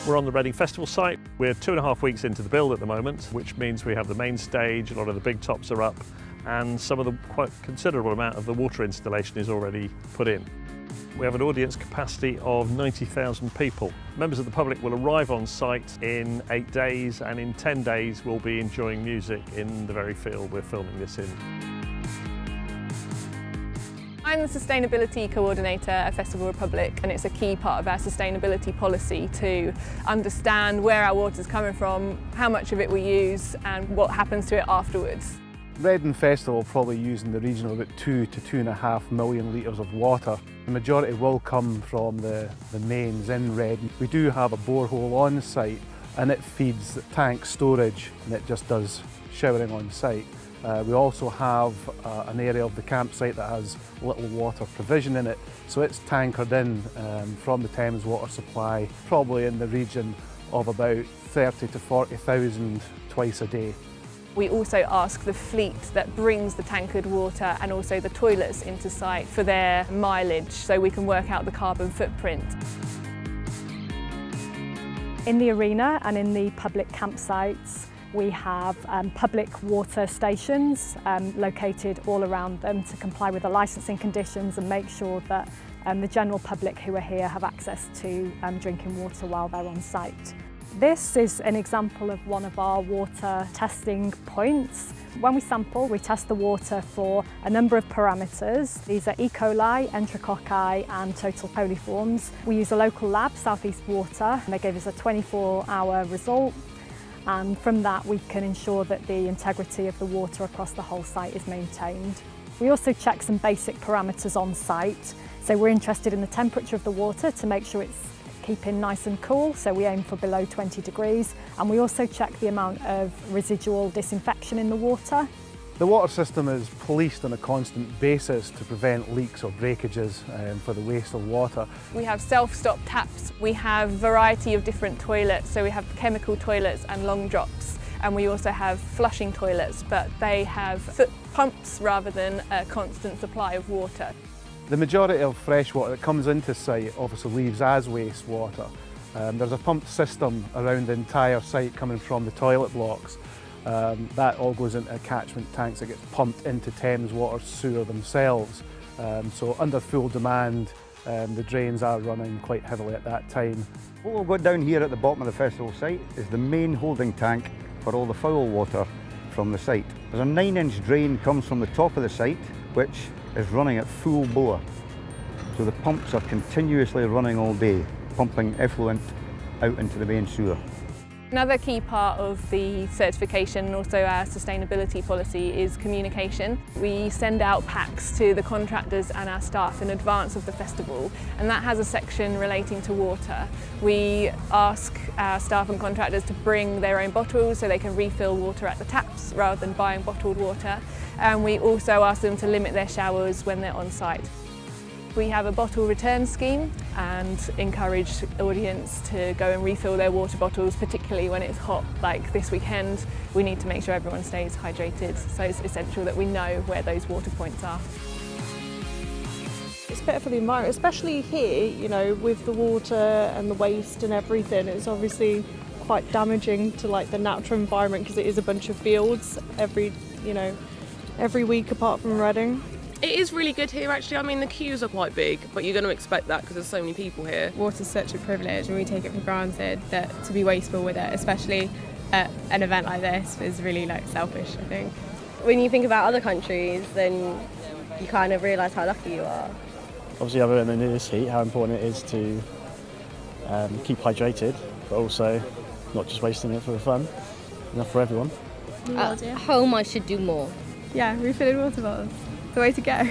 We're on the Reading Festival site. We're 2.5 weeks into the build at the moment, which means we have the main stage, a lot of the big tops are up, and some of the quite considerable amount of the water installation is already put in. We have an audience capacity of 90,000 people. Members of the public will arrive on site in 8 days, and in 10 days we'll be enjoying music in the very field we're filming this in. I'm the Sustainability Coordinator at Festival Republic, and it's a key part of our sustainability policy to understand where our water's coming from, how much of it we use and what happens to it afterwards. Reading Festival probably using the region of about 2 to 2.5 million litres of water. The majority will come from the mains in Reading. We do have a borehole on site and it feeds the tank storage and it just does showering on site. We also have an area of the campsite that has little water provision in it, so it's tankered in from the Thames water supply, probably in the region of about 30 to 40,000 twice a day. We also ask the fleet that brings the tankered water and also the toilets into site for their mileage, so we can work out the carbon footprint. In the arena and in the public campsites, we have public water stations located all around them to comply with the licensing conditions and make sure that the general public who are here have access to drinking water while they're on site. This is an example of one of our water testing points. When we sample, we test the water for a number of parameters. These are E. coli, enterococci and total coliforms. We use a local lab, South East Water, and they gave us a 24-hour result. And from that we can ensure that the integrity of the water across the whole site is maintained. We also check some basic parameters on site. So we're interested in the temperature of the water to make sure it's keeping nice and cool, so we aim for below 20 degrees. And we also check the amount of residual disinfection in the water. The water system is policed on a constant basis to prevent leaks or breakages for the waste of water. We have self-stop taps, we have a variety of different toilets, so we have chemical toilets and long drops, and we also have flushing toilets, but they have foot pumps rather than a constant supply of water. The majority of fresh water that comes into site obviously leaves as wastewater. There's a pump system around the entire site coming from the toilet blocks. That all goes into catchment tanks that gets pumped into Thames Water sewer themselves. So under full demand, the drains are running quite heavily at that time. What we've got down here at the bottom of the festival site is the main holding tank for all the foul water from the site. There's a 9-inch drain comes from the top of the site, which is running at full bore. So the pumps are continuously running all day, pumping effluent out into the main sewer. Another key part of the certification and also our sustainability policy is communication. We send out packs to the contractors and our staff in advance of the festival, and that has a section relating to water. We ask our staff and contractors to bring their own bottles so they can refill water at the taps rather than buying bottled water, and we also ask them to limit their showers when they're on site. We have a bottle return scheme and encourage the audience to go and refill their water bottles, particularly when it's hot like this weekend. We need to make sure everyone stays hydrated, so it's essential that we know where those water points are. It's better for the environment, especially here, you know, with the water and the waste and everything. It's obviously quite damaging to like the natural environment because it is a bunch of fields every week apart from Reading. It is really good here actually. I mean the queues are quite big, but you're going to expect that because there's so many people here. Water's such a privilege and we take it for granted that to be wasteful with it, especially at an event like this, is really selfish, I think. When you think about other countries, then you kind of realise how lucky you are. Obviously other than in this heat, how important it is to keep hydrated, but also not just wasting it for the fun, enough for everyone. At home I should do more. Yeah, refilling water bottles. The way to go.